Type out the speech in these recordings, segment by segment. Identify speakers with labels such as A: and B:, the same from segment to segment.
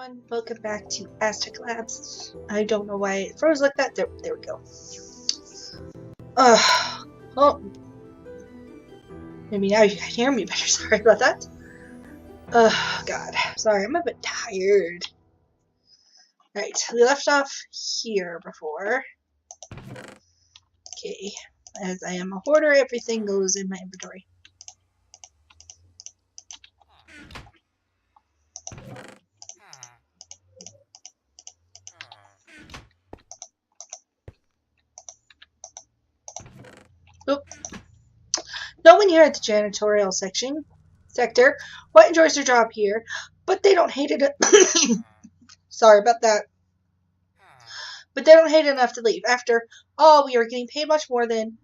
A: everyone, welcome back to Aztech Labs. I don't know why it froze like that. There we go. Oh, maybe now you can hear me better. Sorry about that. God, sorry, I'm a bit tired. Right, we left off here before. Okay, as I am a hoarder, everything goes in my inventory. Oop. No one here at the janitorial sector quite enjoys their job here, but they don't hate it. Sorry about that. But they don't hate it enough to leave. After all, we are getting paid much more than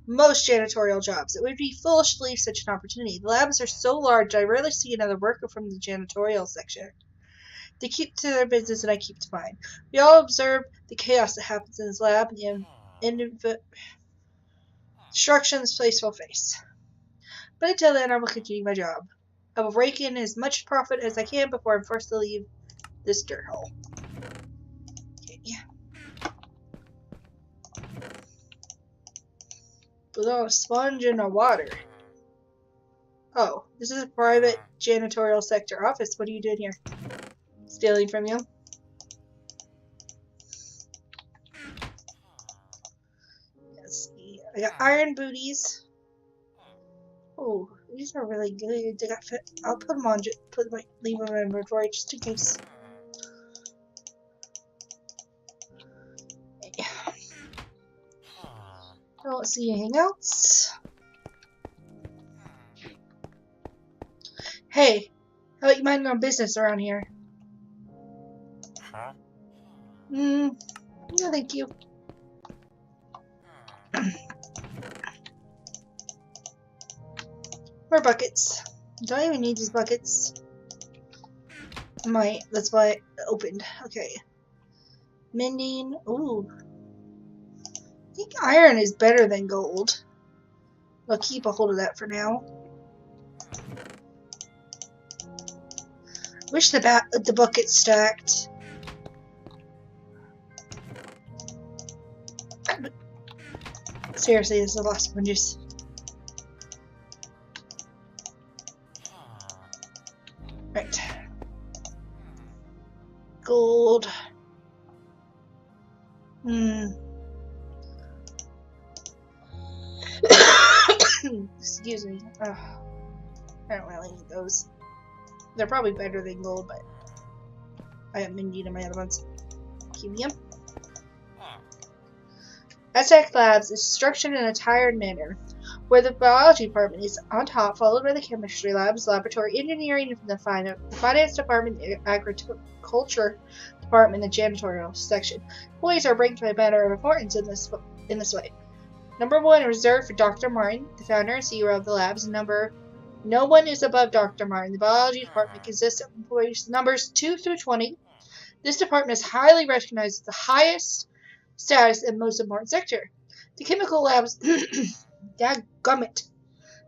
A: most janitorial jobs. It would be foolish to leave such an opportunity. The labs are so large, I rarely see another worker from the janitorial section. They keep to their business and I keep to mine. We all observe the chaos that happens in this lab and the instructions face will face. But until then, I will continue my job. I will rake in as much profit as I can before I'm forced to leave this dirt hole. Okay. Put on a sponge in the water. Oh, this is a private janitorial sector office. What are you doing here? Stealing from you? Let's see. I got iron booties. Oh, these are really good. They got fit. I'll put them on. Leave them in my inventory just in case. I don't see anything else. Hey, how about you mind your own business around here? No, thank you. More buckets. Don't even need these buckets. That's why it opened. Okay. Mending. Ooh. I think iron is better than gold. I'll keep a hold of that for now. Wish the bucket stacked. Seriously, this is the last sponges. Right. Gold. Excuse me. I don't really need those. They're probably better than gold, but I got Mindy in my other ones. Keep them. Aztech Labs is structured in a tiered manner, where the biology department is on top, followed by the chemistry labs, laboratory engineering, and the finance department, the agriculture department, and the janitorial section. Employees are ranked by matter of importance in this way. Number 1 is reserved for Dr. Martin, the founder and CEO of the labs. No one is above Dr. Martin. The biology department consists of employees numbers 2 through 20. This department is highly recognized as the highest status and most important sector. The chemical labs dadgummit.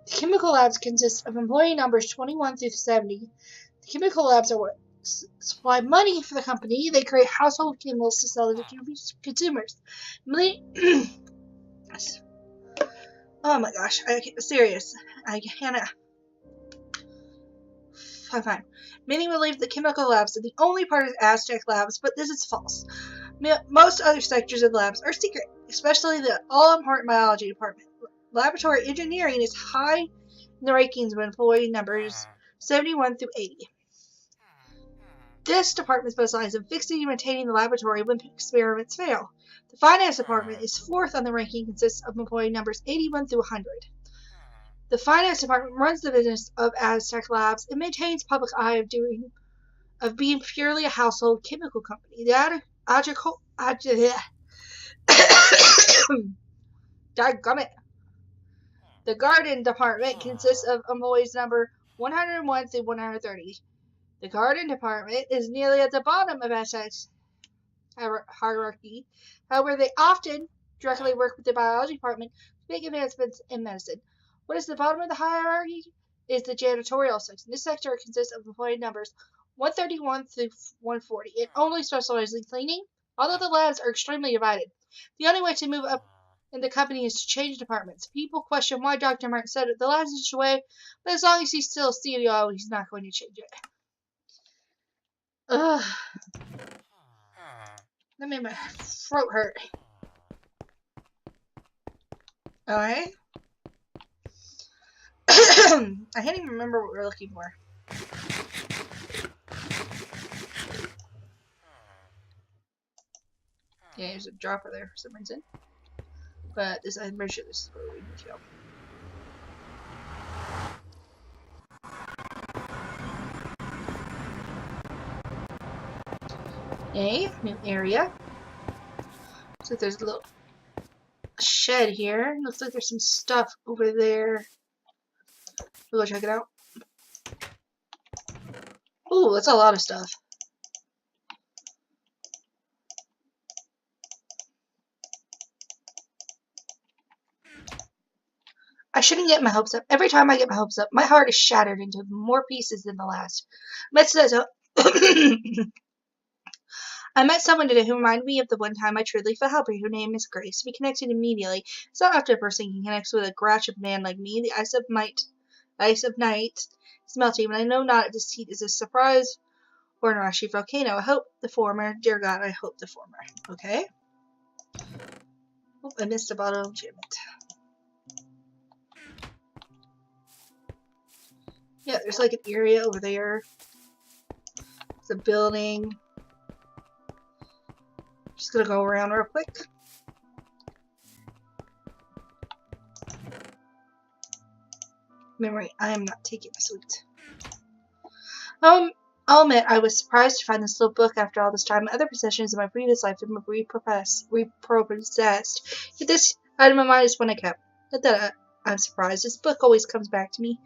A: The chemical labs consist of employee numbers 21 through 70. The chemical labs are what supply money for the company. They create household chemicals to sell to consumers. Oh my gosh, serious. I can't. Fine. Many believe the chemical labs are the only part of Aztech Labs, but this is false. Most other sectors of labs are secret, especially the all-important biology department. Laboratory engineering is high in the rankings with employee numbers 71 through 80. This department specializes in fixing and maintaining the laboratory when experiments fail. The finance department is 4th on the ranking, consists of employee numbers 81 through 100. The finance department runs the business of Aztech Labs and maintains public eye of being purely a household chemical company. The The garden department consists of employees number 101 through 130. The garden department is nearly at the bottom of Aztech's hierarchy. However, they often directly work with the biology department to make advancements in medicine. What is the bottom of the hierarchy is the janitorial section. This sector consists of employee numbers 131 through 140. It only specializes in cleaning, although the labs are extremely divided. The only way to move up in the company is to change departments. People question why Dr. Martin said it. The labs is away, but as long as he's still CEO, he's not going to change it. Ugh. That made my throat hurt. Alright. I can't even remember what we're looking for. Yeah, there's a dropper there for some reason. But this, I'm pretty sure this is where we need to go. Okay, new area. Looks like there's a little shed here. Looks like there's some stuff over there. We'll go check it out. Ooh, that's a lot of stuff. I shouldn't get my hopes up. Every time I get my hopes up, my heart is shattered into more pieces than the last. I met someone today who reminded me of the one time I truly felt helping, her name is Grace. We connected immediately. It's not often a person can connect with a grouch of man like me. The ice of night is melting, and I know not if this heat is a surprise or an Arashi volcano. I hope the former. Dear God, I hope the former. Okay. Oh, I missed a bottle of Jim. Yeah, there's like an area over there. It's a building. Just gonna go around real quick. Memory, I am not taking a sweet. I'll admit I was surprised to find this little book after all this time. Other possessions in my previous life have been repossessed. Yet this item of mine is one I kept. Not that I'm surprised. This book always comes back to me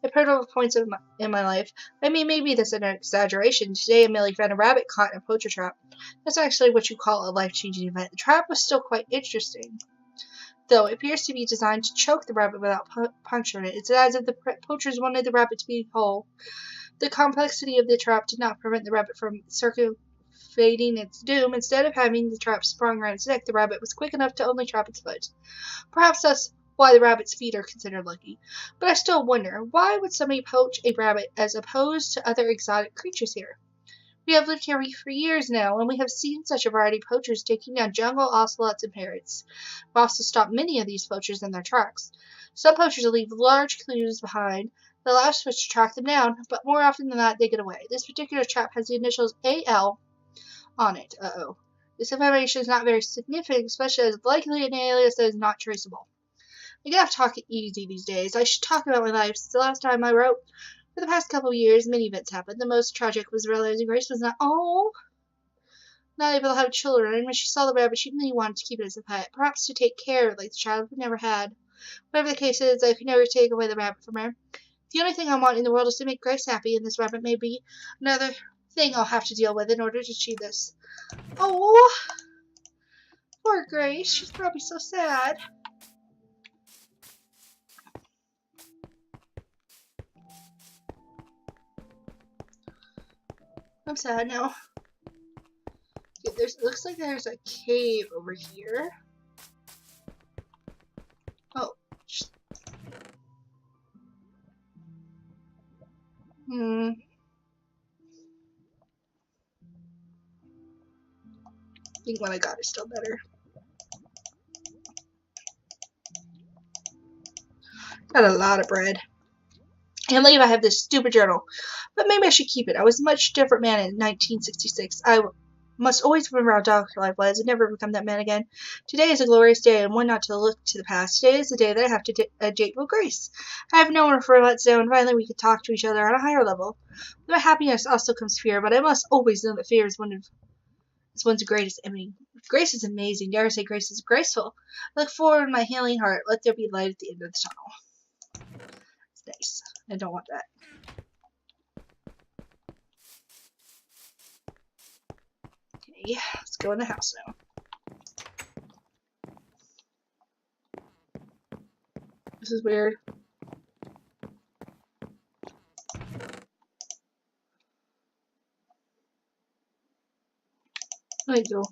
A: at pivotal points in my life. I mean, maybe that's an exaggeration. Today I merely found a rabbit caught in a poacher trap. That's actually what you call a life-changing event. The trap was still quite interesting, though it appears to be designed to choke the rabbit without puncturing it. It's as if the poachers wanted the rabbit to be whole. The complexity of the trap did not prevent the rabbit from circumventing its doom. Instead of having the trap sprung around its neck, the rabbit was quick enough to only trap its foot. Perhaps that's why the rabbit's feet are considered lucky. But I still wonder, why would somebody poach a rabbit as opposed to other exotic creatures here? We have lived here for years now, and we have seen such a variety of poachers taking down jungle ocelots and parrots. We've also stopped many of these poachers in their tracks. Some poachers leave large clues behind that allow us to track them down, but more often than not, they get away. This particular trap has the initials AL on it. This information is not very significant, especially as likely an alias that is not traceable. I gotta talk it easy these days. I should talk about my life. Since the last time I wrote, for the past couple of years, many events happened. The most tragic was realizing Grace was not able to have children, and when she saw the rabbit, she really wanted to keep it as a pet, perhaps to take care of it like the child we never had. Whatever the case is, I could never take away the rabbit from her. The only thing I want in the world is to make Grace happy, and this rabbit may be another thing I'll have to deal with in order to achieve this. Oh, poor Grace. She's probably so sad. I'm sad now. Okay, looks like there's a cave over here. Oh. I think what I got is still better. Got a lot of bread. I can't believe I have this stupid journal, but maybe I should keep it. I was a much different man in 1966. I must always remember how dark life was and never become that man again. Today is a glorious day and one not to look to the past. Today is the day that I have to date with Grace. I have known her for months now, and finally we could talk to each other on a higher level. With my happiness also comes fear, but I must always know that fear is one's greatest enemy. Grace is amazing. Dare I say Grace is graceful. I look forward in my healing heart. Let there be light at the end of the tunnel. It's nice. I don't want that. Okay, let's go in the house now. This is weird. There you go.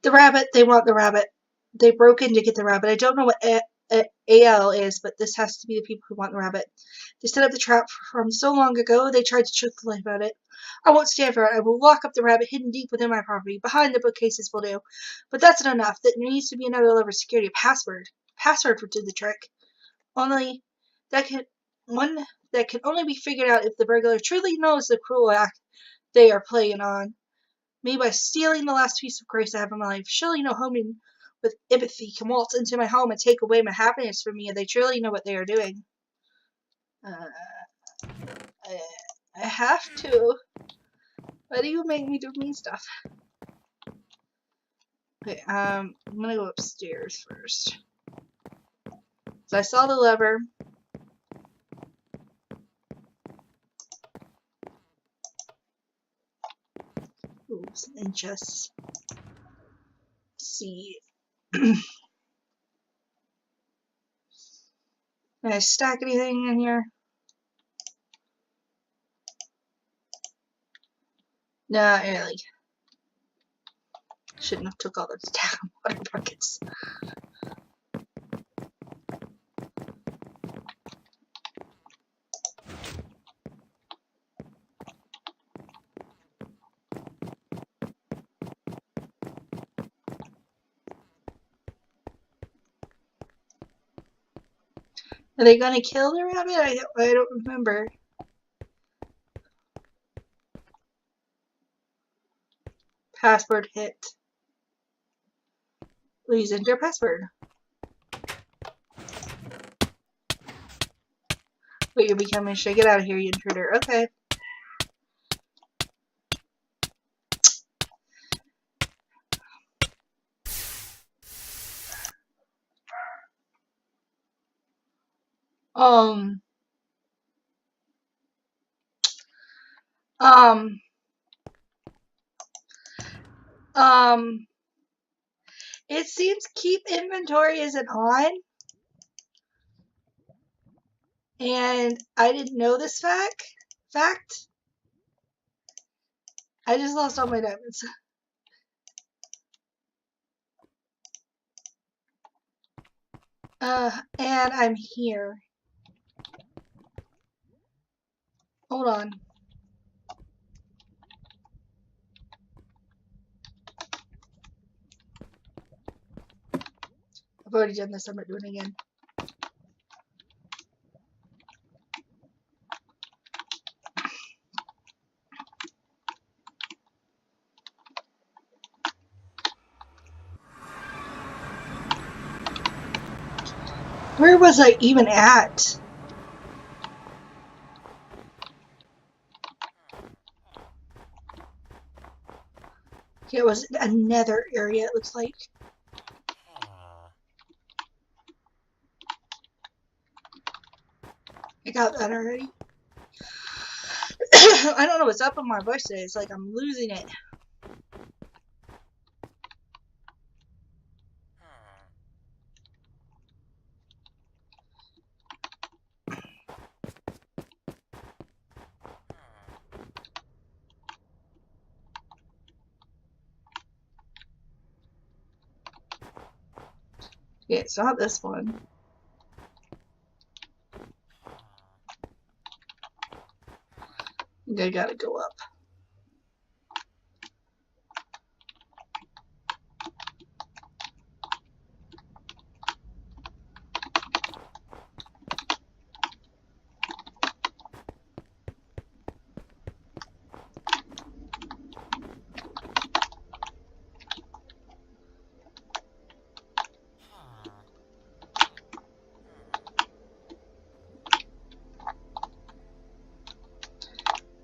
A: The rabbit. They want the rabbit. They broke in to get the rabbit. I don't know what AL is, but this has to be the people who want the rabbit. They set up the trap from so long ago, they tried to choke the life out of it. I won't stand for it. I will lock up the rabbit hidden deep within my property. Behind the bookcases will do. But that's not enough. There needs to be another level of security. A password. Password would do the trick. Only that can one that can only be figured out if the burglar truly knows the cruel act they are playing on me by stealing the last piece of grace I have in my life. Surely no human with empathy can waltz into my home and take away my happiness from me if they truly know what they are doing. I have to. Why do you make me do mean stuff? Okay, I'm gonna go upstairs first. So I saw the lever. Ooh, some inches. See. Can I stack anything in here? Nah, really. Shouldn't have took all those down water buckets. Are they gonna kill the rabbit? I don't remember. Password hit. Please enter password. Wait, you're becoming shy. Get out of here, you intruder. Okay. It seems keep inventory isn't on. And I didn't know this fact. I just lost all my diamonds. And I'm here. Hold on. I've already done this, I'm not doing it again. Where was I even at? Okay, it was another area, it looks like. I got that already. I don't know what's up with my voice today. It's like I'm losing it. Yeah, it's not this one. I think I gotta go up.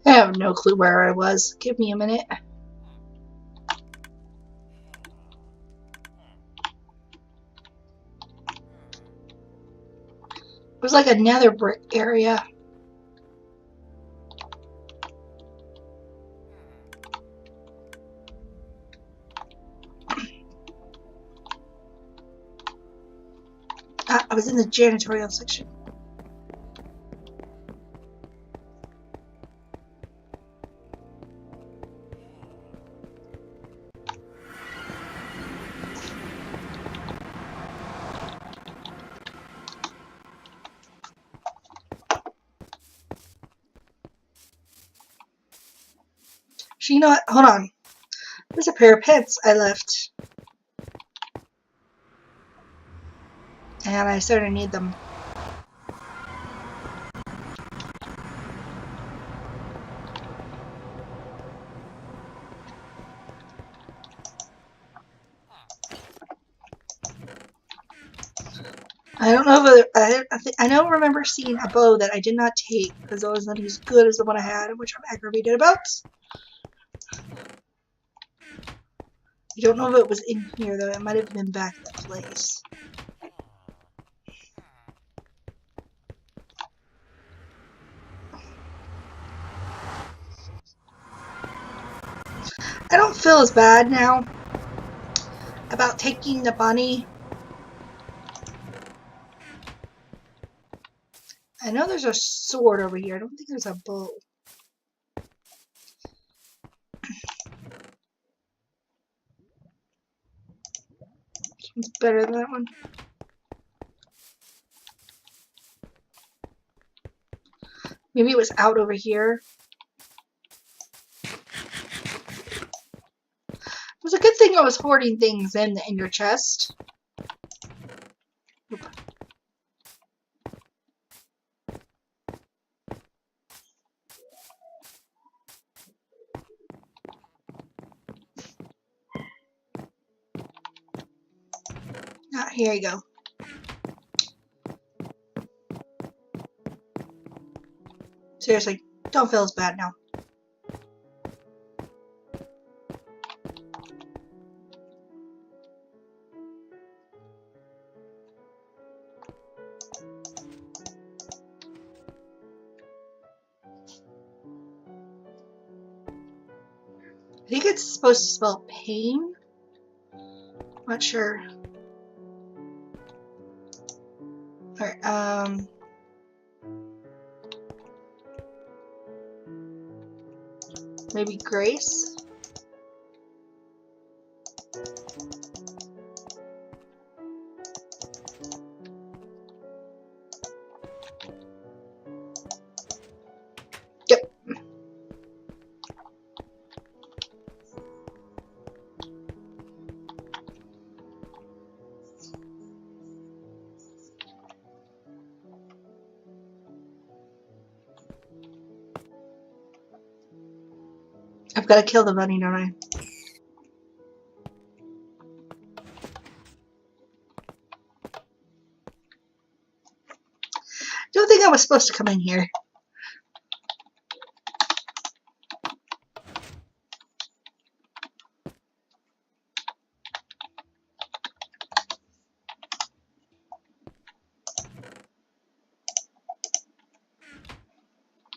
A: I have no clue where I was. Give me a minute. It was like a nether brick area. I was in the janitorial section. Actually, you know what? Hold on. There's a pair of pants I left. And I sort of need them. I don't know if I don't remember seeing a bow that I did not take because it wasn't as good as the one I had, which I'm aggravated about. I don't know if it was in here though. It might have been back at the place. I don't feel as bad now about taking the bunny. I know there's a sword over here. I don't think there's a bow. It's better than that one. Maybe it was out over here. It was a good thing I was hoarding things in your chest. Oop. Ah, here you go. Seriously, don't feel as bad now. I think it's supposed to spell pain. Not sure. Alright, maybe grace? Yep. I've got to kill the bunny, don't I? Don't think I was supposed to come in here.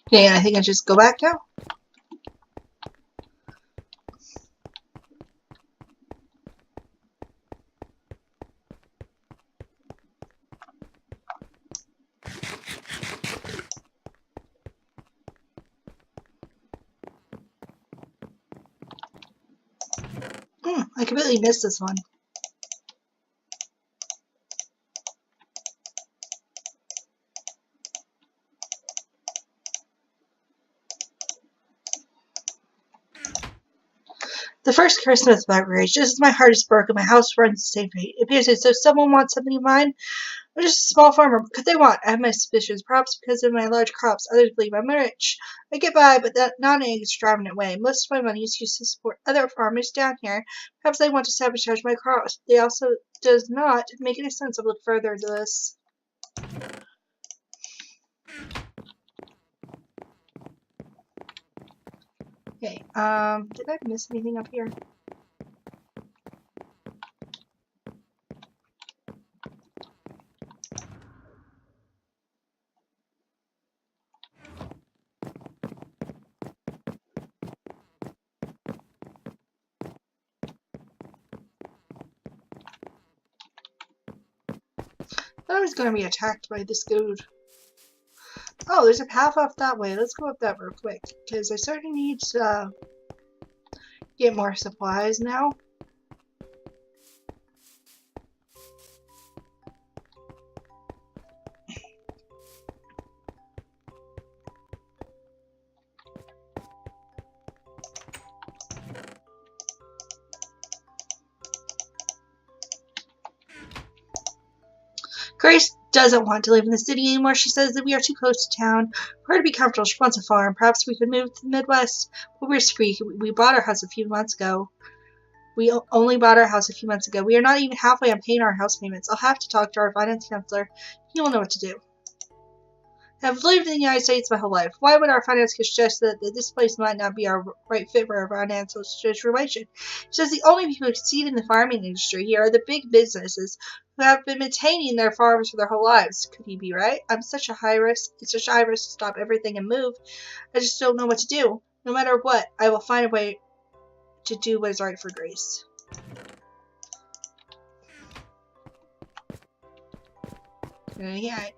A: Yeah, I think I just go back now. I completely missed this one. The first Christmas beverage. Just as my heart is broken, my house runs the same fate. It appears as though someone wants something of mine. I'm just a small farmer. What could they want? I have my suspicions. Perhaps because of my large crops. Others believe I'm rich. I get by, but not in an extravagant way. Most of my money is used to support other farmers down here. Perhaps they want to sabotage my crops. They also does not make any sense. I've looked further into this. Okay, did I miss anything up here? I was going to be attacked by this dude. Oh, there's a path off that way. Let's go up that real quick, because I certainly need to get more supplies now. Grace doesn't want to live in the city anymore. She says that we are too close to town. For her to be comfortable, she wants a farm. Perhaps we could move to the Midwest. But we're screwed. We bought our house a few months ago. We only bought our house a few months ago. We are not even halfway on paying our house payments. I'll have to talk to our finance counselor. He will know what to do. I've lived in the United States my whole life. Why would our finance suggest that this place might not be our right fit for our financial situation? She says the only people who succeed in the farming industry here are the big businesses who have been maintaining their farms for their whole lives. Could he be right? I'm such a high risk. It's such a high risk to stop everything and move. I just don't know what to do. No matter what, I will find a way to do what is right for Grace. Yeah.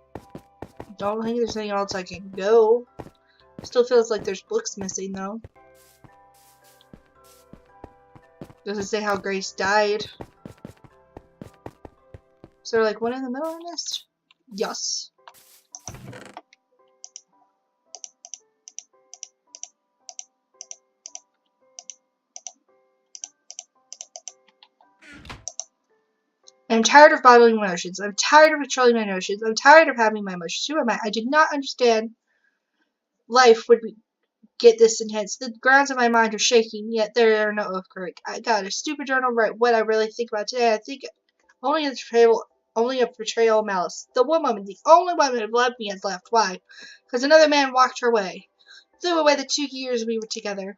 A: Don't think there's anything else I can go. Still feels like there's books missing though. Doesn't say how Grace died. Is there like one in the middle of this? Yes. I'm tired of bottling my emotions. I'm tired of controlling my emotions. I'm tired of having my emotions. Who am I? I did not understand life would get this intense. The grounds of my mind are shaking, yet there are no earthquake. I got a stupid journal write what I really think about today. I think only a betrayal of malice. The woman, the only woman who loved me, has left. Why? Because another man walked her way. Threw away the 2 years we were together.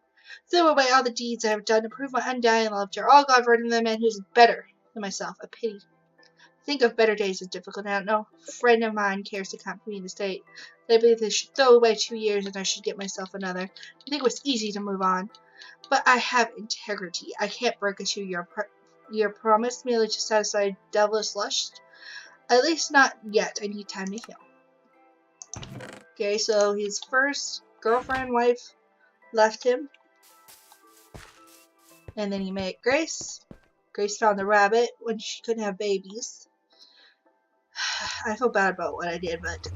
A: Threw away all the deeds I have done to prove my undying love to her. All gone for another man who's better than myself. A pity. Think of better days is difficult now. No friend of mine cares to come to me in the state. They believe they should throw away 2 years and I should get myself another. I think it was easy to move on. But I have integrity. I can't break a 2-year promise merely to satisfy devilish lust. At least not yet. I need time to heal. Okay, so his first girlfriend, wife, left him. And then he met Grace. Grace found the rabbit when she couldn't have babies. I feel bad about what I did, but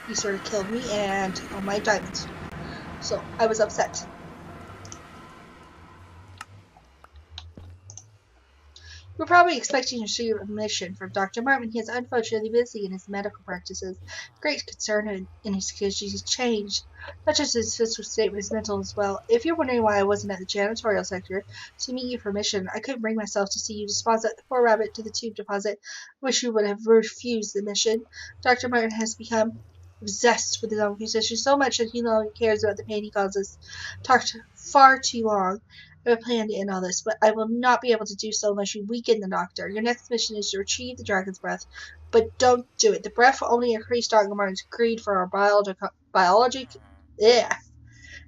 A: he sort of killed me and all my diamonds. So I was upset. We're probably expecting to receive a mission from Dr. Martin. He is unfortunately busy in his medical practices. Great concern in his condition. He's changed. Not just his physical state, but his mental as well. If you're wondering why I wasn't at the janitorial sector to meet you for mission, I couldn't bring myself to see you deposit the poor rabbit to the tube deposit. I wish you would have refused the mission. Dr. Martin has become obsessed with his own position so much that he no longer cares about the pain he causes. Talked far too long. I have a plan to end all this, but I will not be able to do so unless you weaken the doctor. Your next mission is to retrieve the dragon's breath, but don't do it. The breath will only increase Dr. Martin's greed for our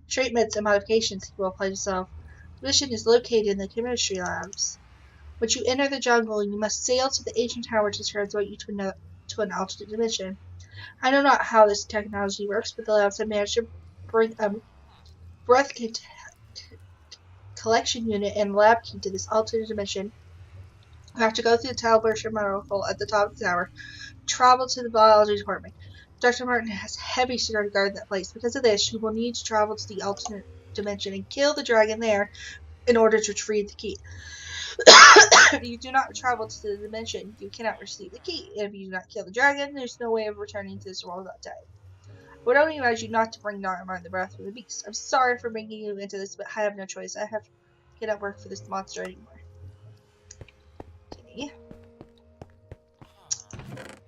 A: treatments and modifications he will apply to himself. The mission is located in the chemistry labs. Once you enter the jungle, you must sail to the ancient tower to transport you to an alternate dimension. I know not how this technology works, but the labs have managed to bring a breath collection unit and lab key to this alternate dimension. You have to go through the teleportation module at the top of the tower, travel to the biology department. Dr. Martin has heavy security guard in that place. Because of this, you will need to travel to the alternate dimension and kill the dragon there in order to retrieve the key. If you do not travel to the dimension, you cannot receive the key. If you do not kill the dragon, there's no way of returning to this world without dying. I would only advise you not to bring Dr. Martin the breath from the beast. I'm sorry for bringing you into this, but I have no choice. I cannot work for this monster anymore. Okay.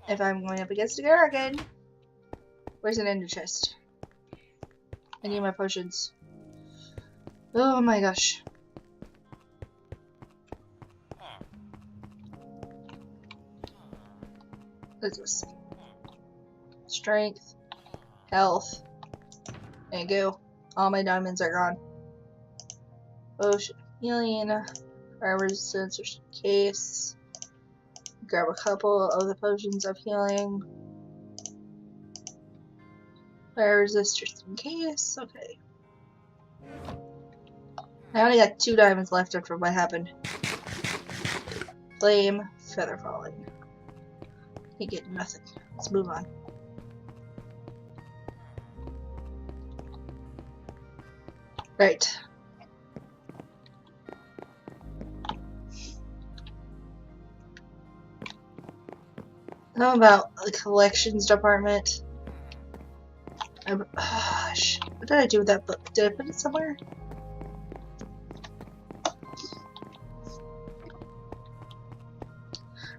A: If I'm going up against a dragon, where's an ender chest? I need my potions. Oh my gosh. What's this? Strength, health, and go. All my diamonds are gone. Potion healing, fire resistance, just in case. Grab a couple of the potions of healing. Fire resist just in case. Okay. I only got 2 diamonds left after what happened. Flame, feather falling. Can't get nothing. Let's move on. Right. How about the collections department? What did I do with that book? Did I put it somewhere?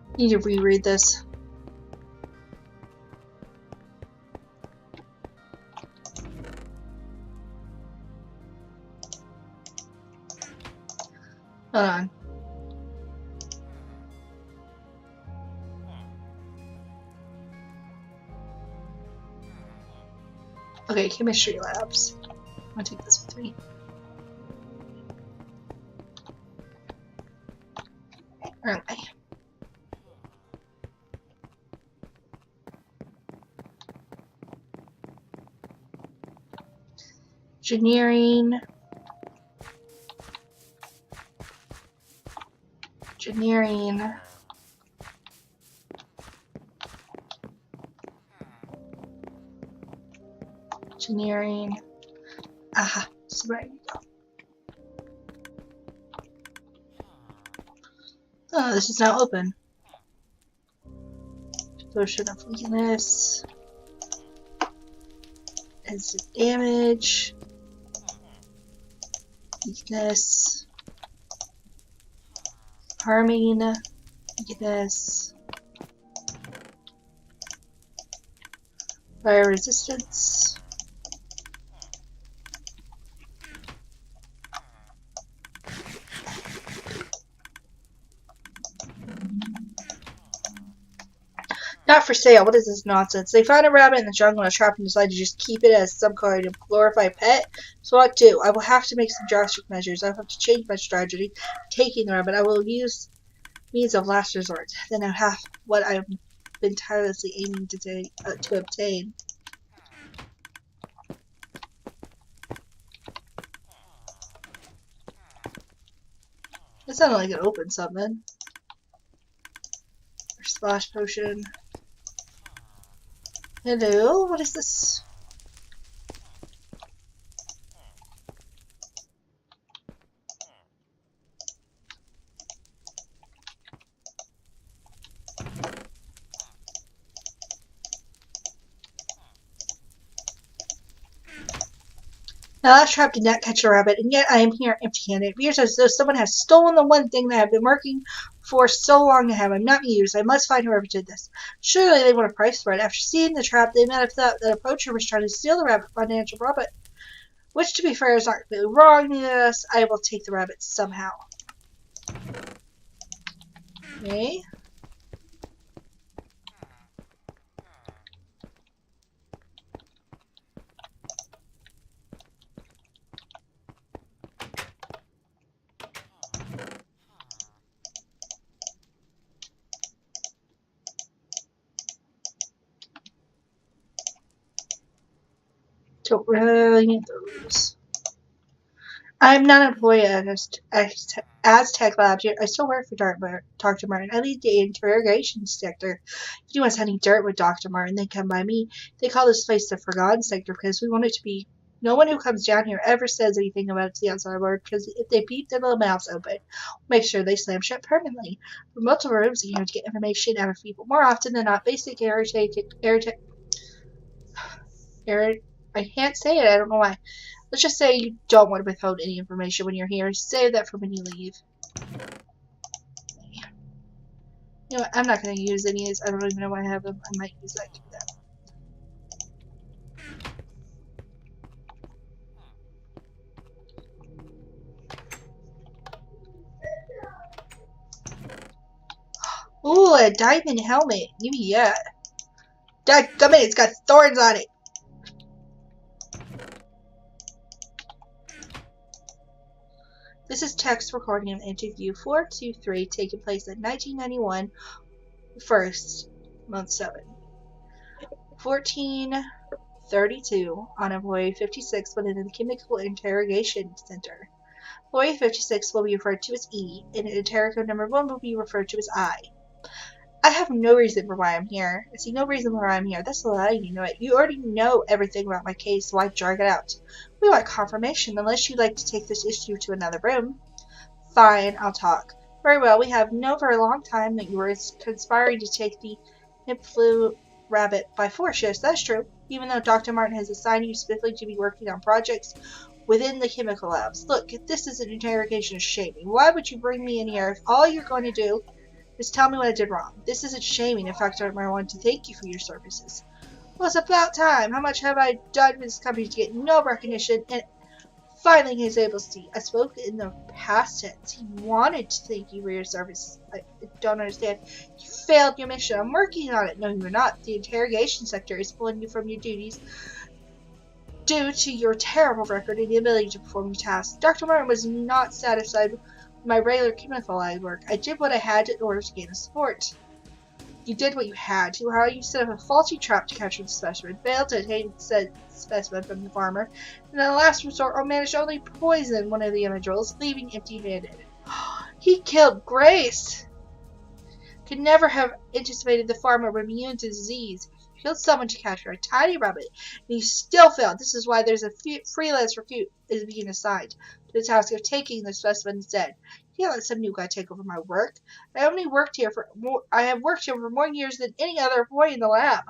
A: I need to reread this. Hold on. Okay, chemistry labs. I'm gonna take this with me. Where am I? Engineering. Engineering. Engineering. Aha, so there you go. Oh, this is now open. Potion of weakness. Instant damage. Weakness. Harming. Weakness. Fire resistance. Not for sale. What is this nonsense? They found a rabbit in the jungle and trapped and decided to just keep it as some kind of glorified pet. So what do? I will have to make some drastic measures. I will have to change my strategy. Taking the rabbit, I will use means of last resort. Then I have what I've been tirelessly aiming to obtain. It sounded like it opened something. Or splash potion. Hello, what is this? Now last trap did not catch a rabbit, and yet I am here empty-handed. It appears as though someone has stolen the one thing that I have been working for so long to have. I'm not used. I must find whoever did this. Surely they want a price for it. After seeing the trap, they might have thought that a poacher was trying to steal the rabbit financial profit. Which, to be fair, is not completely wrong. Yes, I will take the rabbit somehow. Okay. Don't really need those. I'm not an employee at Aztech Labs. I still work for Dr. Martin. I lead the interrogation sector. If anyone's hunting dirt with Dr. Martin, they come by me. They call this place the Forgotten Sector because we want it to be. No one who comes down here ever says anything about it to the outside world because if they peep their little mouths open, we'll make sure they slam shut permanently. We're multiple rooms in here to get information out of people. More often than not, basic I can't say it. I don't know why. Let's just say you don't want to withhold any information when you're here. Save that for when you leave. You know what? I'm not going to use any of these. I don't even know why I have them. I might use that. Ooh, a diamond helmet. Give me that. Come in. It's got thorns on it. This is text recording of interview 423 taking place at 1991, 1st, month 7. 1432 on employee 56 went into the chemical interrogation center. Employee 56 will be referred to as E, and interrogator number 1 will be referred to as I. I have no reason for why I'm here. I see no reason why I'm here. That's a lie, you know it. You already know everything about my case, so why drag it out? We want confirmation, unless you'd like to take this issue to another room. Fine, I'll talk. Very well, we have known for a long time that you were conspiring to take the hip flu rabbit by 4 shifts. That's true. Even though Dr. Martin has assigned you specifically to be working on projects within the chemical labs. Look, if this is an interrogation of shaming, why would you bring me in here if all you're going to do is tell me what I did wrong? This isn't shaming. In fact, I want to thank you for your services. Well, it's about time. How much have I done for this company to get no recognition? And finally, he's able to see. I spoke in the past tense. He wanted to thank you for your service. I don't understand. You failed your mission. I'm working on it. No, you're not. The interrogation sector is pulling you from your duties due to your terrible record and inability to perform your tasks. Dr. Martin was not satisfied with my regular chemical lab work. I did what I had in order to gain his support. You did what you had to. How you set up a faulty trap to capture the specimen, failed to obtain said specimen from the farmer, and in the last resort, managed to only poison one of the individuals, leaving empty-handed. He killed Grace! Could never have anticipated the farmer would be immune to disease. He killed someone to capture a tiny rabbit, and he still failed. This is why there's a freelance recruit is being assigned to the task of taking the specimen instead. You can't let some new guy take over my work. I have worked here for more years than any other employee in the lab.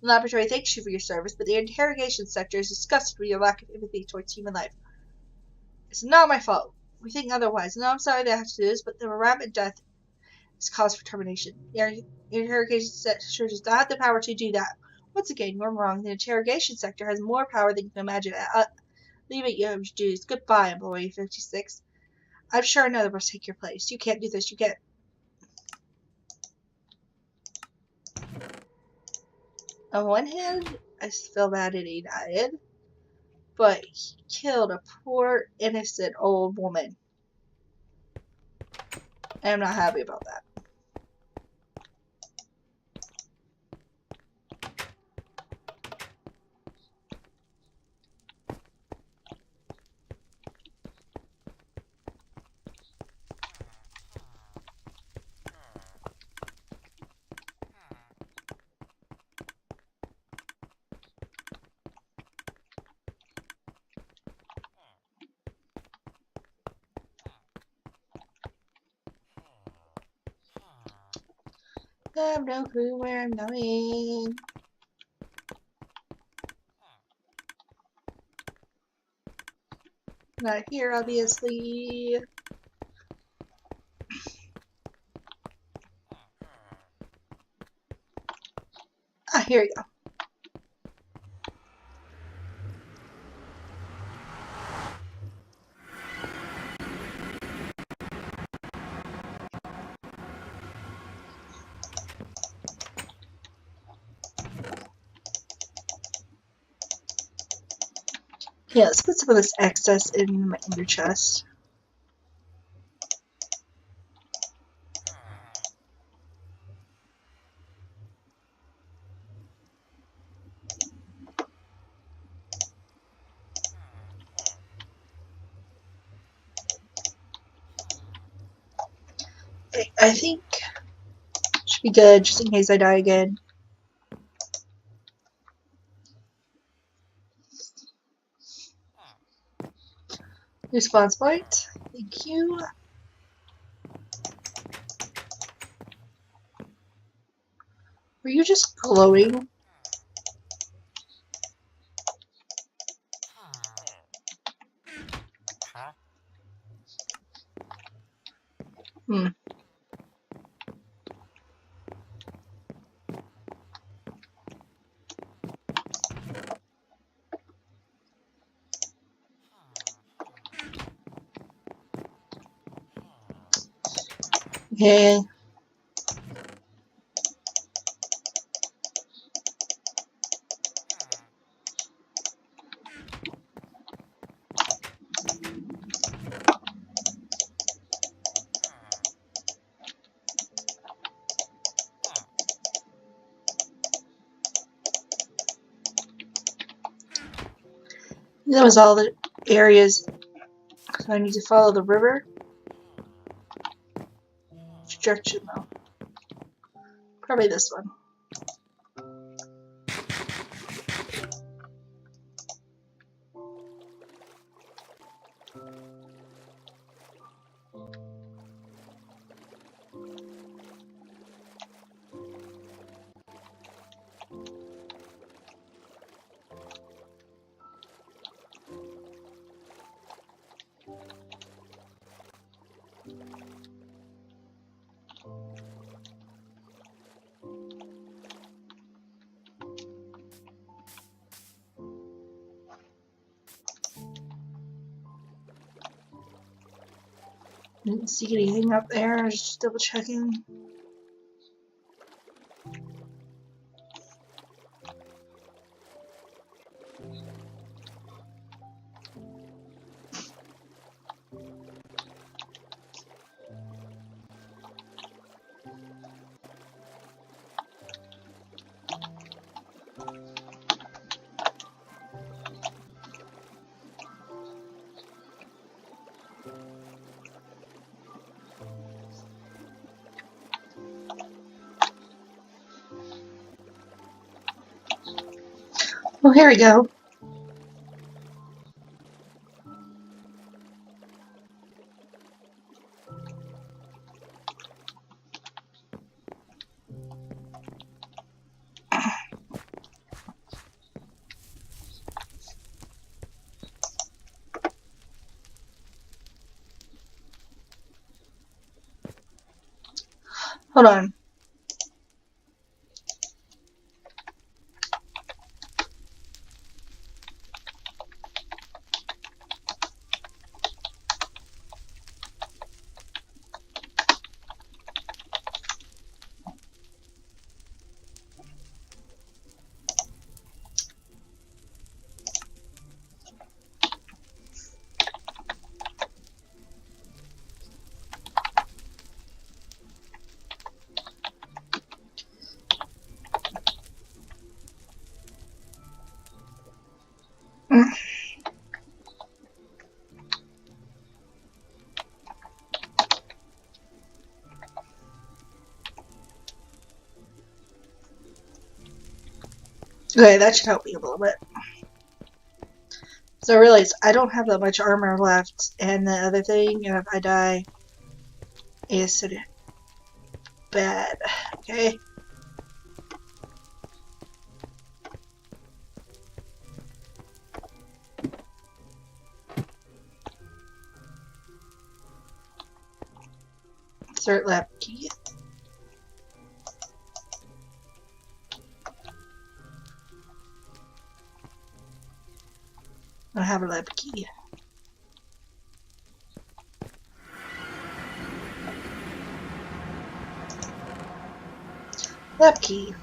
A: The laboratory thanks you for your service, but the interrogation sector is disgusted with your lack of empathy towards human life. It's not my fault. We think otherwise. No, I'm sorry that I have to do this, but the rabbit death is cause for termination. The interrogation sector does not have the power to do that. Once again, you're wrong. The interrogation sector has more power than you can imagine. Leave it, you have duties. Goodbye, employee 56. I'm sure another will take your place. You can't do this. You can't. On one hand, I feel bad that he died, but he killed a poor, innocent old woman. And I'm not happy about that. I have no clue where I'm going. Not here, obviously. Ah, here we go. Yeah, let's put some of this excess in my ender chest. I think should be good just in case I die again. Response point. Thank you. Were you just glowing? Hmm. Okay. That was all the areas. So I need to follow the river. Which direction though? Probably this one. Didn't see anything up there. I was just double checking. Oh, here we go. Hold on. Okay, that should help me a little bit. So I realize I don't have that much armor left, and the other thing, if I die, is sort of bad. Okay. Insert lab key. I don't have a lab key. Lab key.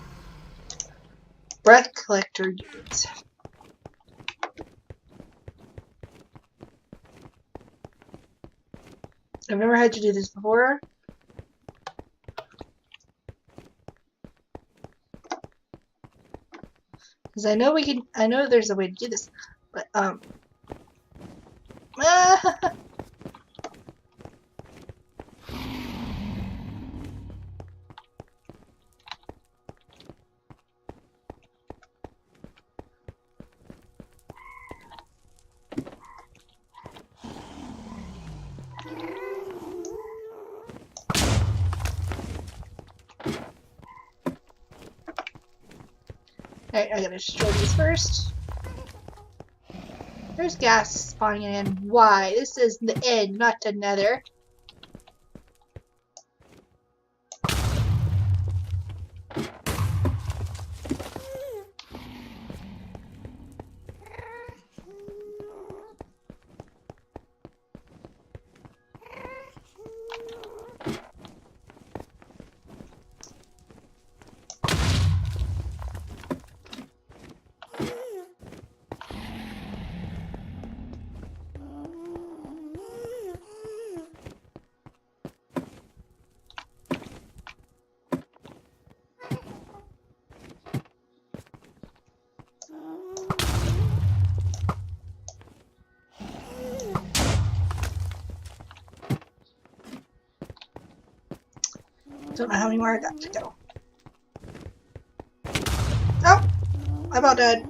A: Breath collector units. I've never had to do this before. Because I know I know there's a way to do this, but, Alright, I gotta destroy these first. There's gas spawning in. Why? This is the end, not another. Don't know how many more I got to go. Oh! I'm about dead.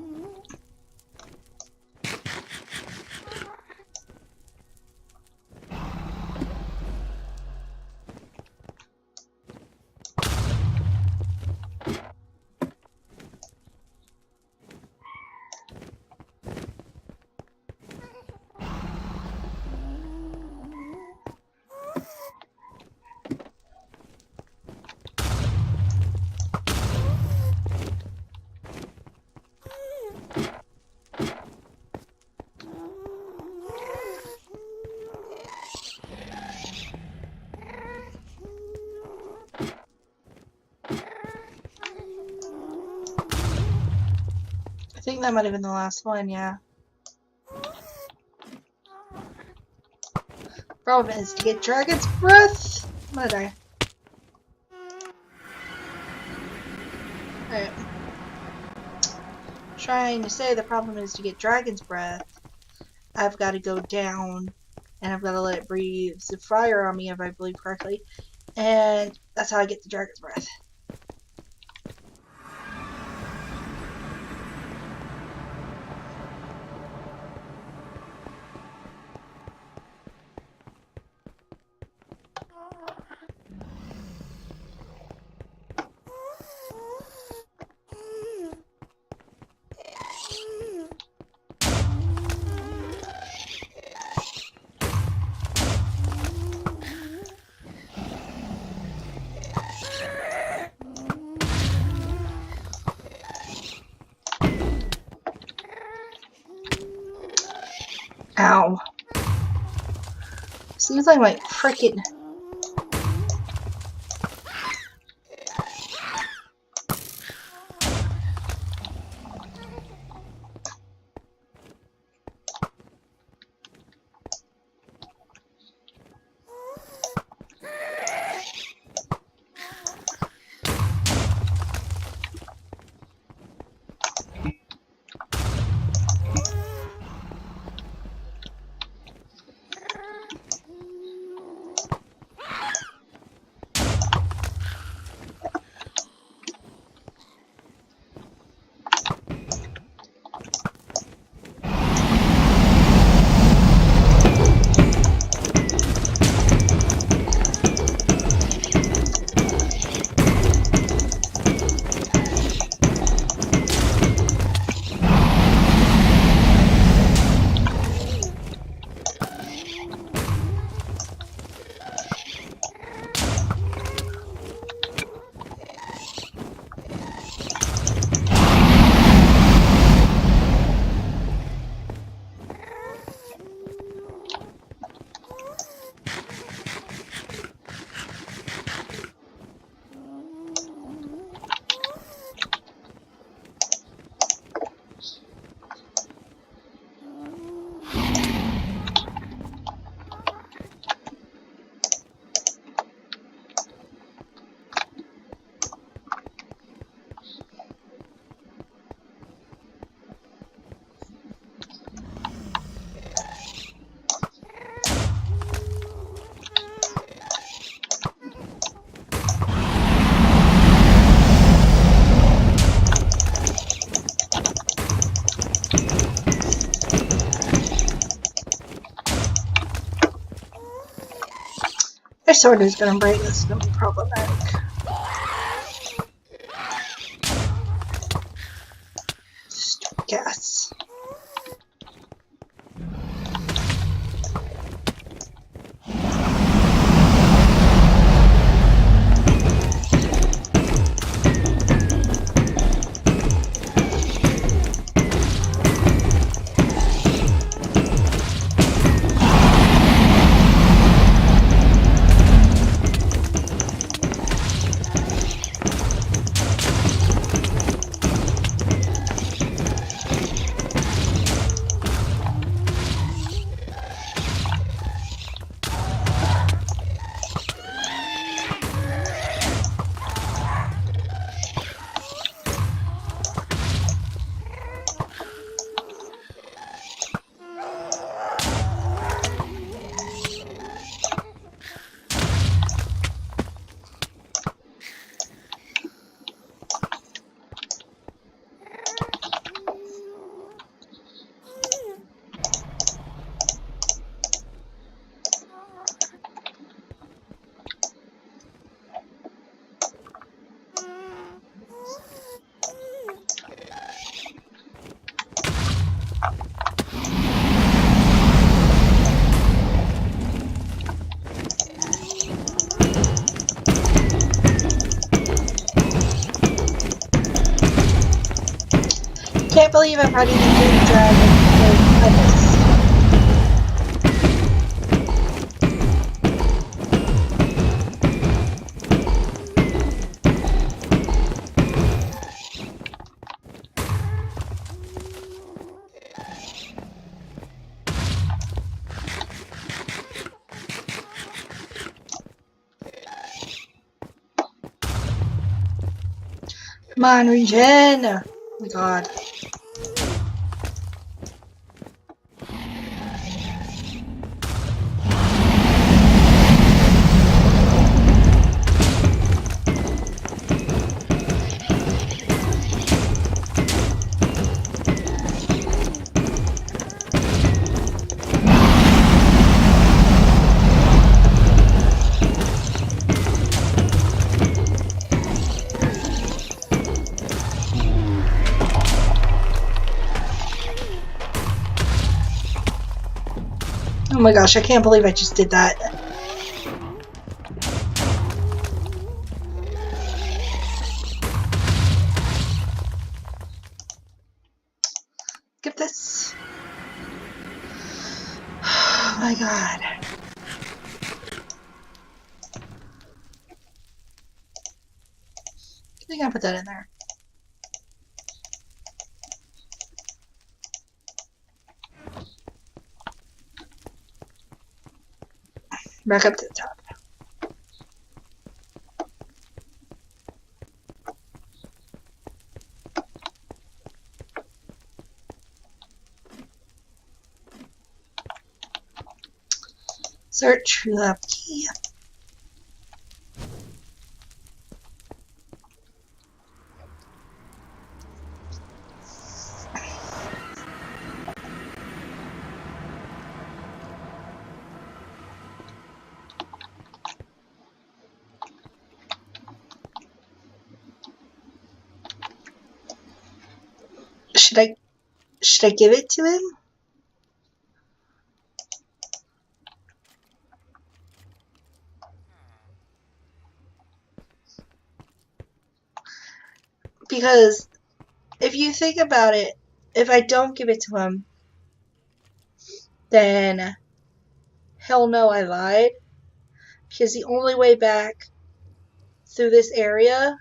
A: think that might have been the last one, yeah. Problem is to get Dragon's Breath. I'm gonna die. Alright. Trying to say the problem is to get Dragon's Breath, I've got to go down and I've got to let it breathe the fire on me if I believe correctly. And that's how I get the Dragon's Breath. Ow. Seems like my freaking... My sword is gonna break, this is gonna be problematic. Stupid gas. Can't believe I'm running into the dragon. I missed. Come on, regen! Oh my god. Oh my gosh, I can't believe I just did that. Get this. Oh my god. I think I put that in there. Back up to the top. Search lab key. Should I give it to him? Because if you think about it, if I don't give it to him, then hell no, I lied. Because the only way back through this area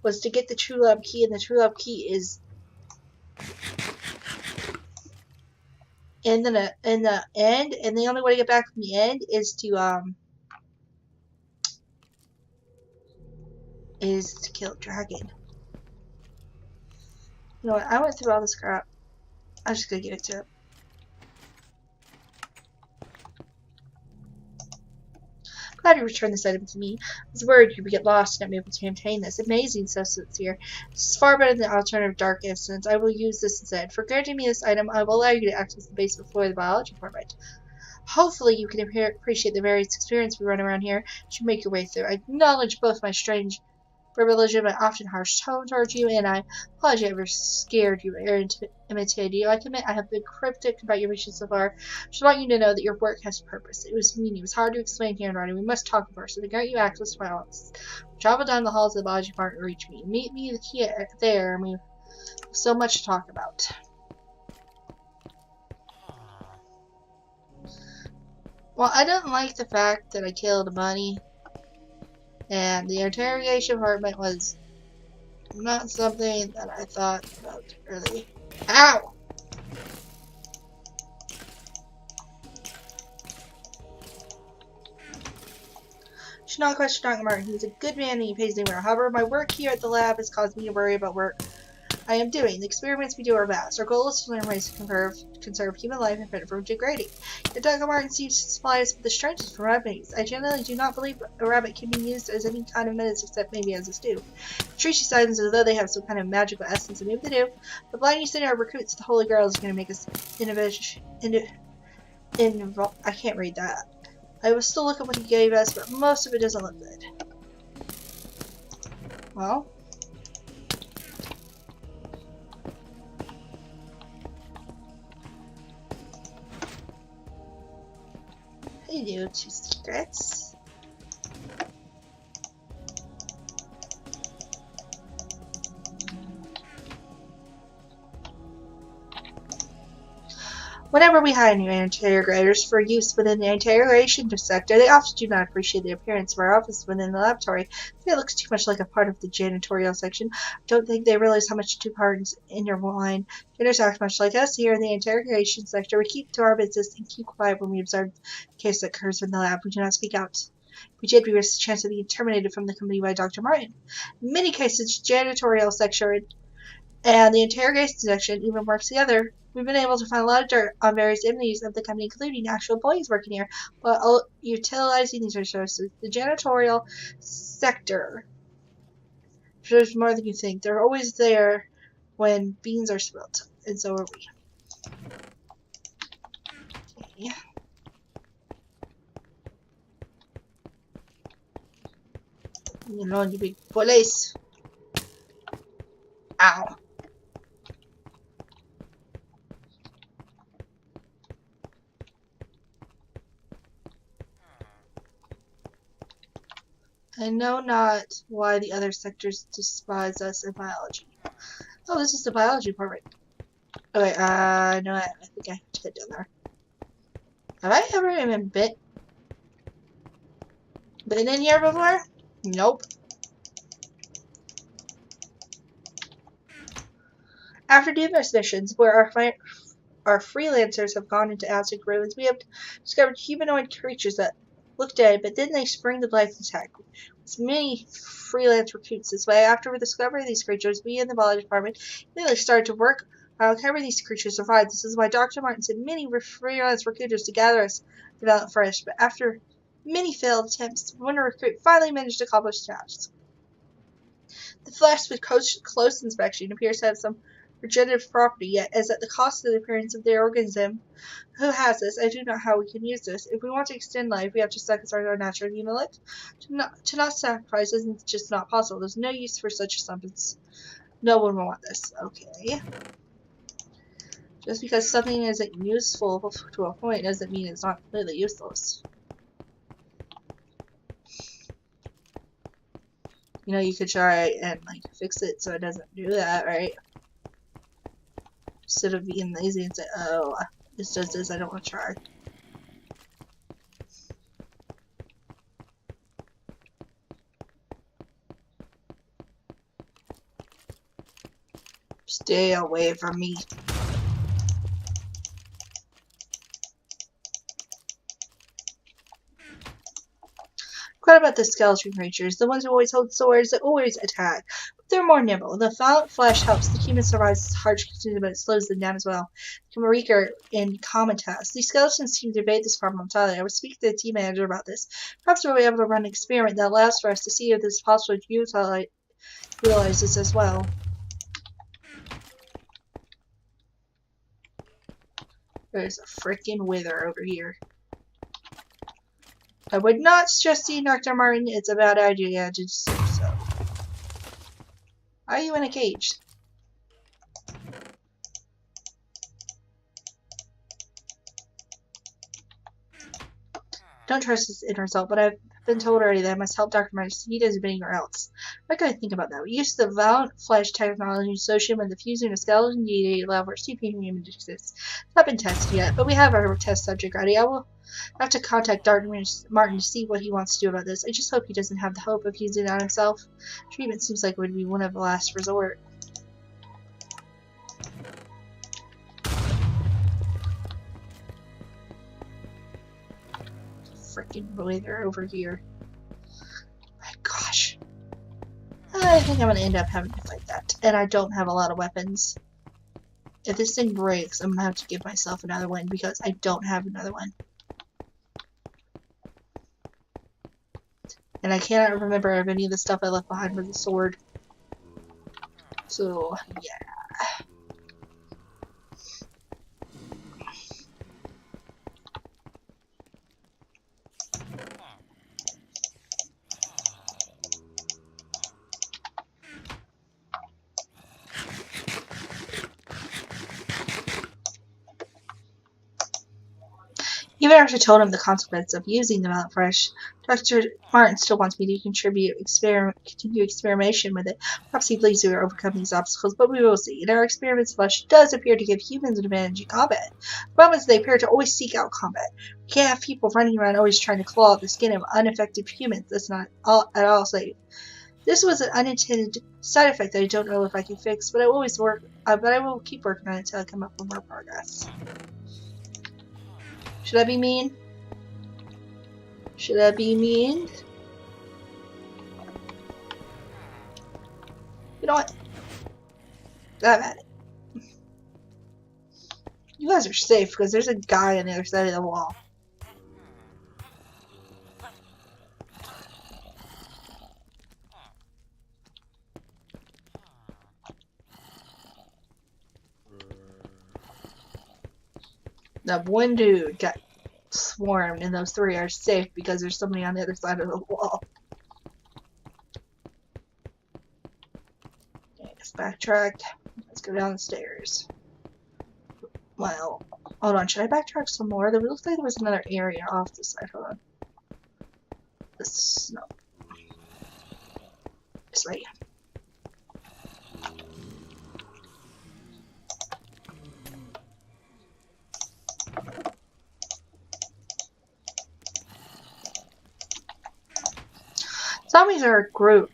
A: was to get the True Lab key, and the True Lab key is in the end, and the only way to get back from the end is to kill a dragon. You know what? I went through all this crap. I'm just gonna give it to him. Glad you returned this item to me. I was worried you would get lost and not be able to maintain this. Amazing substance here. It's far better than the alternative dark essence. I will use this instead. For granting me this item, I will allow you to access the basement floor of the biology department. Hopefully you can appreciate the various experience we run around here as you make your way through. I acknowledge both my strange religion, my often harsh tone towards you, and I apologize if I ever scared you or imitated you. I admit I have been cryptic about your mission so far. I just want you to know that your work has purpose. It was hard to explain here in writing. We must talk in person. To grant you access to my office. Travel down the halls of the biology department and reach me. Meet me here, there, and we have so much to talk about. Well, I didn't like the fact that I killed a bunny. And the interrogation department was not something that I thought about early. Ow! Should not question Dr. Martin. He's a good man and he pays me well. However, my work here at the lab has caused me to worry about work I am doing. The experiments we do are vast. Our goal is to learn ways to conserve human life and prevent it from degrading. Yet Dr. Martin seems to supply us with the strangest remedies. I generally do not believe a rabbit can be used as any kind of medicine except maybe as a stew. Treaty signs as though they have some kind of magical essence, and maybe they do. The blind you send our recruits to the Holy Grail is going to make us I can't read that. I will still look at what he gave us, but most of it doesn't look good. Well. I do 2 secrets. Whenever we hire new interrogators for use within the interrogation sector, they often do not appreciate the appearance of our office within the laboratory. It looks too much like a part of the janitorial section. I don't think they realize how much two parts in your mind. Janitors act much like us here in the interrogation sector. We keep to our business and keep quiet when we observe the case that occurs in the lab. We do not speak out. If we did, we risked the chance of being terminated from the company by Dr. Martin. In many cases, the janitorial section and the interrogation section even work together. We've been able to find a lot of dirt on various entities of the company, including actual employees working here, but utilizing these resources. The janitorial sector, there's more than you think. They're always there when beans are spilled, and so are we. Okay. You know, you big police. Ow. I know not why the other sectors despise us in biology. Oh, this is the biology department. Okay, no, I think I have to get down there. Have I ever even been in here before? Nope. After numerous missions where our freelancers have gone into Aztech ruins, we have discovered humanoid creatures that look dead, but then they spring to life and attack. With many freelance recruits this way. After we discovered these creatures, we in the biology department immediately started to work on how these creatures survive. This is why Dr. Martin sent many freelance recruiters to gather us develop fresh, but after many failed attempts, one recruit finally managed to accomplish the task. The flesh with close inspection appears to have some regenerative property, yet as at the cost of the appearance of the organism who has this, I do not know how we can use this. If we want to extend life, we have to sacrifice our natural human life. To not sacrifice isn't just not possible. There's no use for such a substance. No one will want this. Okay. Just because something isn't useful to a point doesn't mean it's not completely useless. You know, you could try and like fix it so it doesn't do that, right? Instead of being lazy and say, oh, this does this, I don't want to try. Stay away from me. What about the skeleton creatures? The ones who always hold swords that always attack. But they're more nimble. The violent flesh helps the human survive its harsh conditions, but it slows them down as well. Become weaker in common tasks. These skeletons seem to debate this problem entirely. I would speak to the team manager about this. Perhaps we'll be able to run an experiment that allows for us to see if this is possible to utilize this as well. There's a freaking wither over here. I would not suggest seeing Dr. Martin. It's a bad idea to do so. Are you in a cage? Don't trust this end result, but I've been told already that I must help Dr. Martin succeed as anywhere else. What can I think about that? We used the violent flesh technology associated with the fusing of skeleton DNA to allow for superhuman humans to exist. It's not been tested yet, but we have our test subject ready. I will have to contact Dr. Martin to see what he wants to do about this. I just hope he doesn't have the hope of using it on himself. Treatment seems like it would be one of the last resort. Freaking wither over here. My gosh. I think I'm gonna end up having to fight that. And I don't have a lot of weapons. If this thing breaks, I'm gonna have to give myself another one because I don't have another one. And I cannot remember if any of the stuff I left behind was a sword. So, yeah. Even after I told him the consequence of using the Mount Fresh, Dr. Martin still wants me to continue experimentation with it. Perhaps he believes we will overcome these obstacles, but we will see. In our experiments, flesh does appear to give humans an advantage in combat. The problem is they appear to always seek out combat. We can't have people running around always trying to claw at the skin of unaffected humans. That's not at all safe. This was an unintended side effect that I don't know if I can fix, but I will keep working on it until I come up with more progress. Should I be mean? Should I be mean? You know what? I'm at it. You guys are safe because there's a guy on the other side of the wall. That one dude got swarmed, and those three are safe because there's somebody on the other side of the wall. Okay, let's backtrack. Let's go down the stairs. Well, hold on. Should I backtrack some more? There looks like there was another area off this side. Hold on. No. This way. Zombies are a group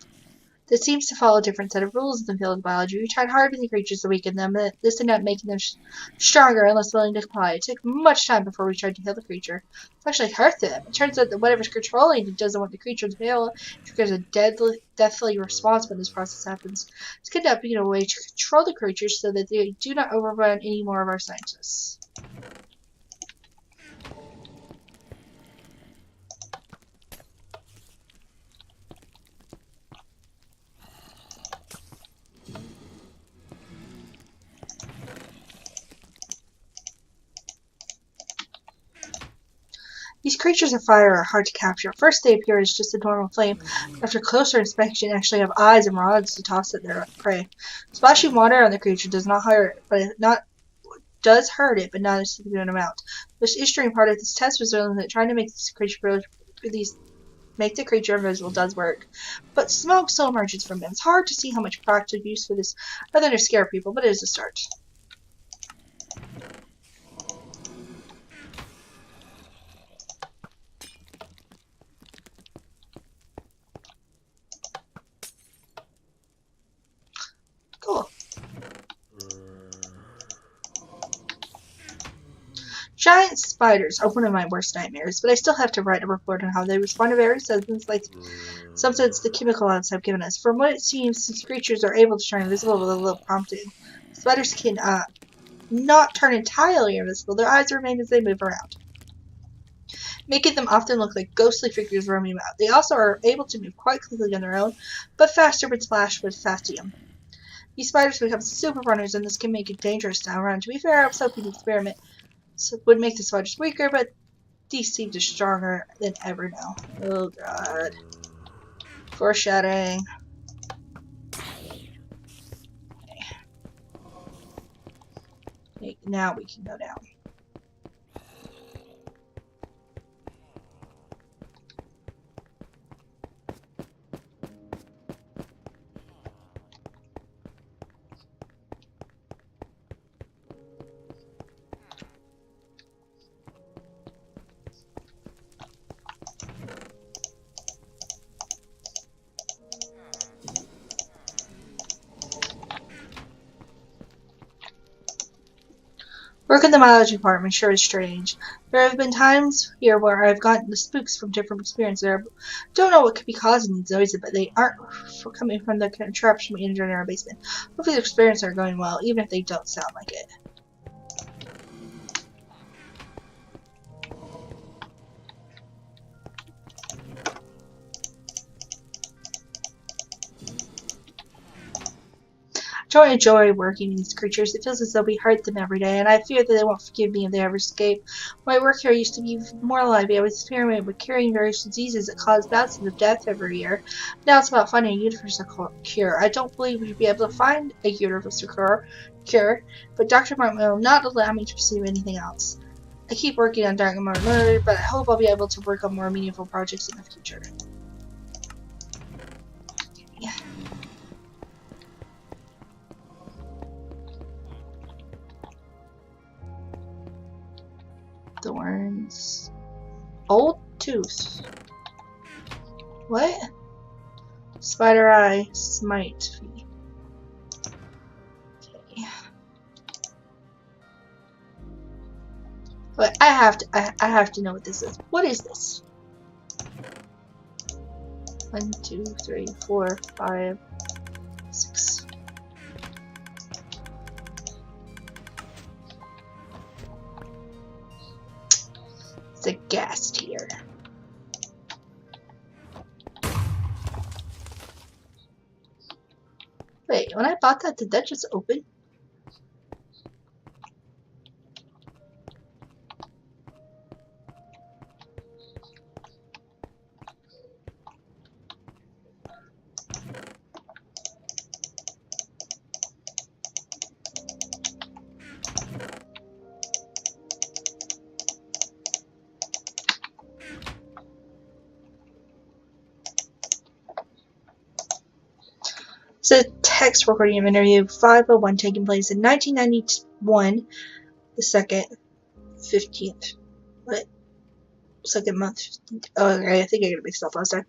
A: that seems to follow a different set of rules in the field of biology. We tried hard with the creatures to weaken them, but this ended up making them stronger and less willing to comply. It took much time before we tried to heal the creature. It actually hurt them. It turns out that whatever's controlling it doesn't want the creature to fail. It triggers a deathly response when this process happens. It's kidnapping a way to control the creatures so that they do not overrun any more of our scientists. These creatures of fire are hard to capture. At first they appear as just a normal flame, but after closer inspection they actually have eyes and rods to toss at their prey. Splashing water on the creature does not hurt it, but does hurt it, but not a significant amount. The interesting part of this test was that trying to make the creature invisible does work, but smoke still emerges from it. It's hard to see how much practical use for this other than to scare people, but it is a start. Cool. Giant spiders are one of my worst nightmares, but I still have to write a report on how they respond to various substances the chemical labs have given us. From what it seems, these creatures are able to turn invisible with a little prompting. Spiders can not turn entirely invisible. Their eyes remain as they move around, making them often look like ghostly figures roaming about. They also are able to move quite quickly on their own, but faster when splashed with Fastium. These spiders become super runners, and this can make it dangerous to outrun. To be fair, I was hoping the experiment would make the spiders weaker, but these seem to stronger than ever now. Oh god. Foreshadowing. Okay. Now we can go down. Work in the biology department sure is strange. There have been times here where I've gotten the spooks from different experiences. I don't know what could be causing these noises, but they aren't coming from the contraption we entered in our basement. Hopefully the experiments are going well, even if they don't sound like it. I don't enjoy working with these creatures. It feels as though we hurt them every day, and I fear that they won't forgive me if they ever escape. When I work here, I used to be more lively. I was experimenting with curing various diseases that cause bouts of death every year. Now it's about finding a universal cure. I don't believe we'd be able to find a universal cure, but Dr. Martin will not allow me to pursue anything else. I keep working on Dr. Martin, but I hope I'll be able to work on more meaningful projects in the future. Yeah. Thorns. Old tooth. What? Spider eye. Smite. Okay. But I have to know what this is. What is this? 1, 2, 3, 4, 5, 6. It's a gas tier. Wait, when I bought that, did that just open? It's a text recording of interview 501 taking place in 1991, the 15th. What? Second month. Oh, okay, I think I got mixed up last time.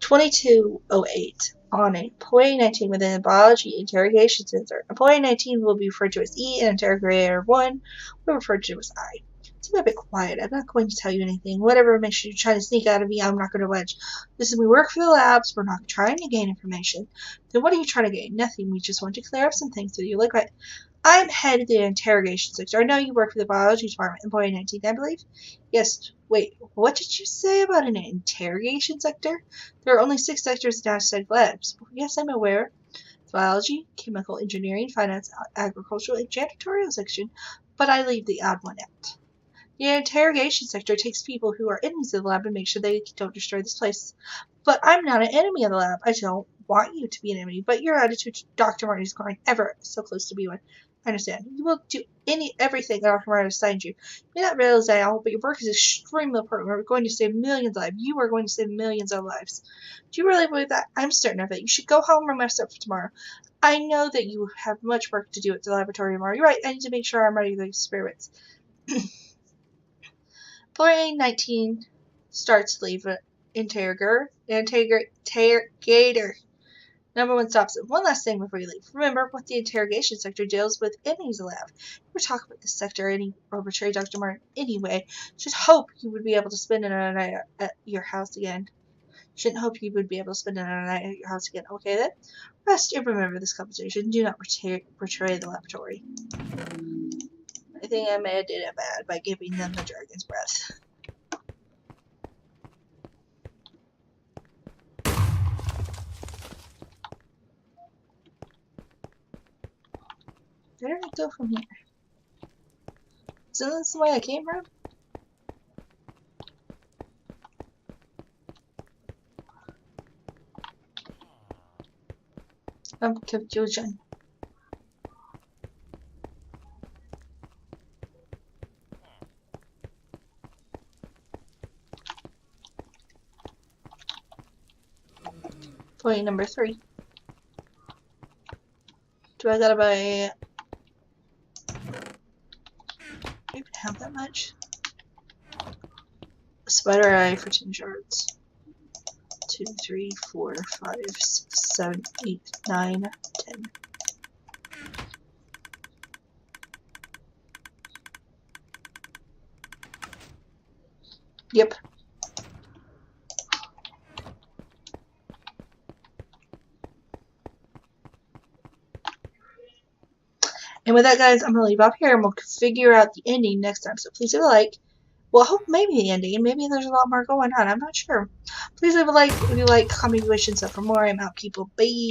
A: 2208 on Employee 19 within the Biology Interrogation Center. Employee 19 will be referred to as E and Interrogator 1 will be referred to as I. Keep a bit quiet. I'm not going to tell you anything. Whatever information you're trying to sneak out of me, I'm not going to wedge. Listen, we work for the labs. We're not trying to gain information. Then what are you trying to gain? Nothing. We just want to clear up some things with you. Like what? I'm head of the interrogation sector. I know you work for the biology department, employee 19, I believe. Yes. Wait, what did you say about an interrogation sector? There are only 6 sectors in Aztech labs. Yes, I'm aware. Biology, chemical engineering, finance, agricultural, and janitorial section, but I leave the odd one out. The interrogation sector takes people who are enemies of the lab and make sure they don't destroy this place. But I'm not an enemy of the lab. I don't want you to be an enemy, but your attitude to Dr. Martin is growing ever so close to be one. I understand. You will do everything Dr. Martin assigned you. You may not realize now, but your work is extremely important. We're going to save millions of lives. You are going to save millions of lives. Do you really believe that? I'm certain of it. You should go home and rest up for tomorrow. I know that you have much work to do at the laboratory tomorrow. You're right. I need to make sure I'm ready for the experiments. Employee 19 starts to leave interrogator. Number 1 stops him. One last thing before you leave. Remember what the interrogation sector deals with enemies of the lab. We're talking about this sector or betray Dr. Martin anyway. Just hope you would be able to spend another night at your house again. Shouldn't hope you would be able to spend another night at your house again. Okay then? Rest and remember this conversation. Do not betray the laboratory. I think I may have did it bad by giving them the dragon's breath. Where did I go from here? Isn't this the way I came from? Confusion. Point number 3. Do I gotta buy... I even have that much? Spider eye for 10 shards. 2, 3, 4, 5, 6, 7, 8, 9, 10. Yep. And with that, guys, I'm going to leave off here, and we'll figure out the ending next time. So please leave a like. Well, I hope maybe the ending, and maybe there's a lot more going on. I'm not sure. Please leave a like if you like, comment, wish, and stuff for more. I'm out, people. Bye.